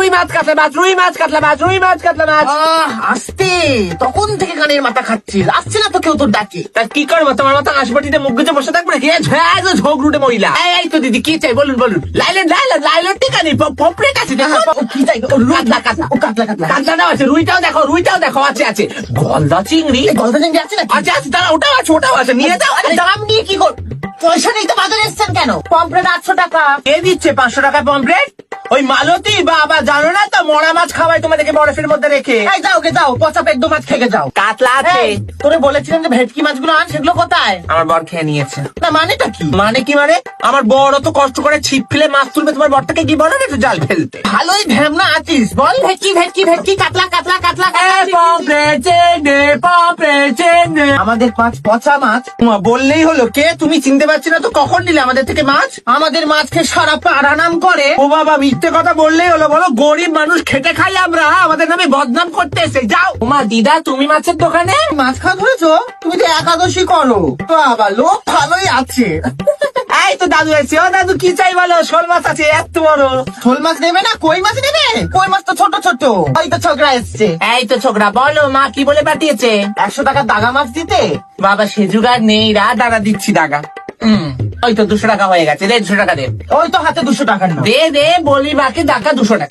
রুই মাছ কাতলা মাছ, রুই মাছ কাতলা মাছ, রুই মাছ কাতলা মাছ। আসতে তখন থেকে কানের মাথা খাচ্ছিস, আসছে না তো কেউ তোর ডাকে। তা কি করবো, তোমার মতো হাসপাটিতে মুখ গুজে বসে থাকবে নাকি? ঝোঁক রুটে মহিলা। এই তো দিদি, কি চাই বলুন বলুন। লাইলেন লাইলেন লাইলেন, ঠিক আছে, পপড়েট আছে দেখো। কি চাই? কাতলা কাতলা, ও কাতলা কাতলা। কাতলাটাও আছে, রুইটাও দেখো, রুইটাও দেখো, আছে আছে। গলদা চিংড়ি গলদা চিংড়ি আছে নাকি? আছে আছে, তারা ওটাও আছে, ওটাও আছে, নিয়ে যাও। আরে দাম নিয়ে কি কর? পয়সা নেই তো বাজারে এসছেন কেন? পমফ্রেট 800 টাকা। কে দিচ্ছে 500 টাকা পমফ্রেট? ওই মালতী বাবা, জানো না তো, মরা মাছ খাওয়াই তোমাদেরকে বরফের মধ্যে রেখে। এই যাও গে যাও, পচা পেট মাছ খেয়ে যাও। কাতলা আছে। এই, তোরে বলেছিলাম যে ভেটকি মাছগুলো আন, সেগুলো কোথায়? আমার বর খেয়ে নিয়েছে। না মানেটা কি? মানে কি মানে? আমার বড় তো কষ্ট করে ছিপ ফেলে মাছ তুলবে, তোমার বরটাকে কি বলো না একটু জাল ফেলতে? ভালোই ঢ্যামনা আছিস, বল। ভেটকি ভেটকি ভেটকি, কাতলা কাতলা কাতলা আমাদের মাছ পচা মাছ বললেই হলো। কে তুমি চিনতে পারছি না তো, কখন নিলে আমাদের থেকে মাছ? আমাদের মাছ খেয়ে সারা পাড়া নাম করে। ও বাবা, মিথ্যে কথা বললেই হলো। বলো গরিব মানুষ খেটে খাই আমরা, আমাদের নামে বদনাম করতে এসে। যাও ওমা দিদা, তুমি মাছের দোকানে মাছ খাওয়া ধরেছো? তুমি তো একাদশী করো। বাবা, লোক ভালোই আছে। এই তো দাদু এসে। ও দাদু, কি চাই বলো? শোল মাছ আছে এত বড়। শোল মাছ নেবে না কই মাছ নেবে? কই মাছ তো ছোট ছোট। ওই তো ছোকরা এসছে। এই তো ছোকরা, বলো মা কি বলে পাঠিয়েছে? 100 টাকা দাগা মাছ দিতে। বাবা সে জুগাড় নেই, দাদা দিচ্ছি দাগা। ওই তো 200 টাকা হয়ে গেছে, দে 200 টাকা দে। ওই তো হাতে 200 টাকার নোট। দে দে, বলি মাকে, টাকা 200 টাকা।